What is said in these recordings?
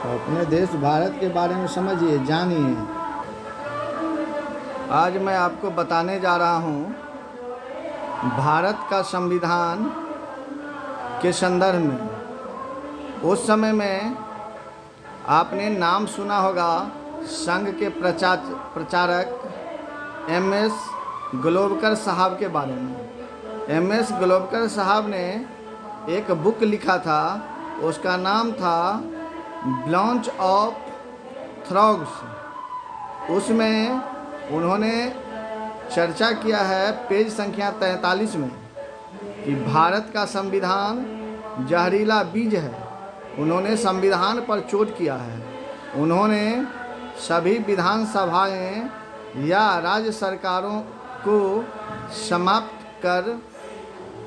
अपने देश भारत के बारे में समझिए, जानिए। आज मैं आपको बताने जा रहा हूँ भारत का संविधान के संदर्भ में। उस समय में आपने नाम सुना होगा संघ के प्रचारक एमएस गोलवलकर साहब के बारे में। एमएस गोलवलकर साहब ने एक बुक लिखा था, उसका नाम था लॉन्च ऑफ थ्रॉग्स। उसमें उन्होंने चर्चा किया है पेज संख्या 43 में कि भारत का संविधान जहरीला बीज है। उन्होंने संविधान पर चोट किया है। उन्होंने सभी विधानसभाएं या राज्य सरकारों को समाप्त कर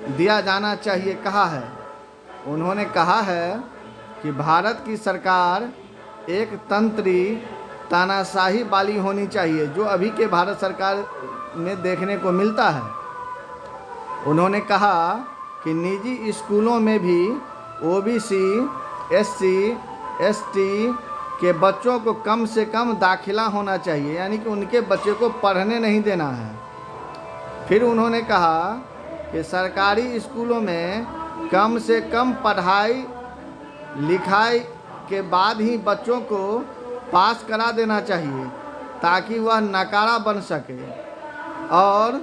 दिया जाना चाहिए कहा है। उन्होंने कहा है कि भारत की सरकार एक तंत्री तानाशाही वाली होनी चाहिए, जो अभी के भारत सरकार में देखने को मिलता है। उन्होंने कहा कि निजी स्कूलों में भी ओबीसी, एससी, एसटी के बच्चों को कम से कम दाखिला होना चाहिए, यानी कि उनके बच्चे को पढ़ने नहीं देना है। फिर उन्होंने कहा कि सरकारी स्कूलों में कम से कम पढ़ाई लिखाई के बाद ही बच्चों को पास करा देना चाहिए ताकि वह नकारा बन सके, और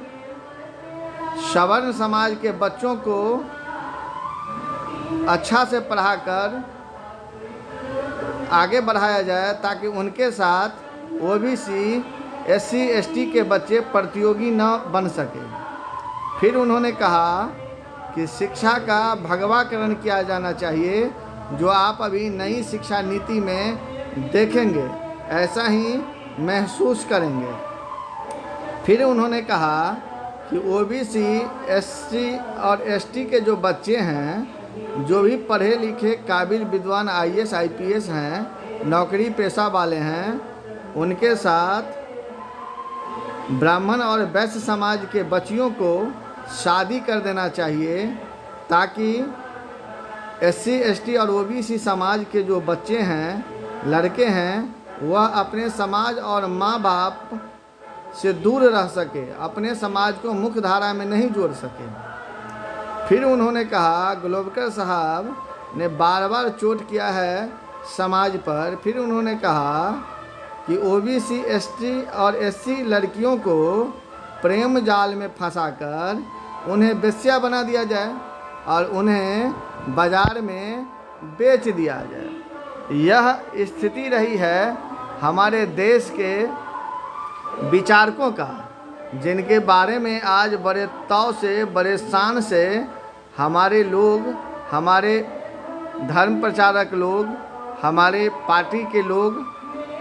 सवर्ण समाज के बच्चों को अच्छा से पढ़ाकर आगे बढ़ाया जाए ताकि उनके साथ ओबीसी, एससी, एसटी के बच्चे प्रतियोगी न बन सके। फिर उन्होंने कहा कि शिक्षा का भगवाकरण किया जाना चाहिए, जो आप अभी नई शिक्षा नीति में देखेंगे, ऐसा ही महसूस करेंगे। फिर उन्होंने कहा कि ओबीसी, एससी और एसटी के जो बच्चे हैं, जो भी पढ़े लिखे काबिल विद्वान आईएएस, आईपीएस हैं, नौकरी पेशा वाले हैं, उनके साथ ब्राह्मण और वैश्य समाज के बच्चियों को शादी कर देना चाहिए ताकि एससी, एसटी और ओबीसी समाज के जो बच्चे हैं, लड़के हैं, वह अपने समाज और माँ बाप से दूर रह सके, अपने समाज को मुख्य धारा में नहीं जोड़ सके। फिर उन्होंने कहा, गोलवलकर साहब ने बार बार चोट किया है समाज पर। फिर उन्होंने कहा कि ओबीसी, एसटी और एससी लड़कियों को प्रेम जाल में फंसाकर उन्हें वेश्या बना दिया जाए और उन्हें बाजार में बेच दिया जाए। यह स्थिति रही है हमारे देश के विचारकों का, जिनके बारे में आज बड़े तौर से, बड़े शान से हमारे लोग, हमारे धर्म प्रचारक लोग, हमारे पार्टी के लोग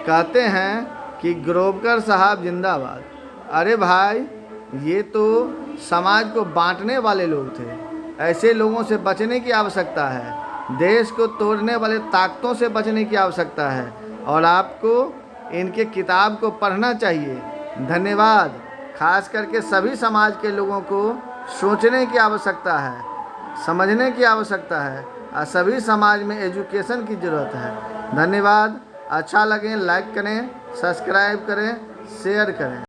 कहते हैं कि गोलवलकर साहब जिंदाबाद। अरे भाई, ये तो समाज को बांटने वाले लोग थे। ऐसे लोगों से बचने की आवश्यकता है। देश को तोड़ने वाले ताकतों से बचने की आवश्यकता है, और आपको इनके किताब को पढ़ना चाहिए। धन्यवाद। खास करके सभी समाज के लोगों को सोचने की आवश्यकता है, समझने की आवश्यकता है, और सभी समाज में एजुकेशन की ज़रूरत है। धन्यवाद। अच्छा लगे लाइक करें, सब्सक्राइब करें, शेयर करें।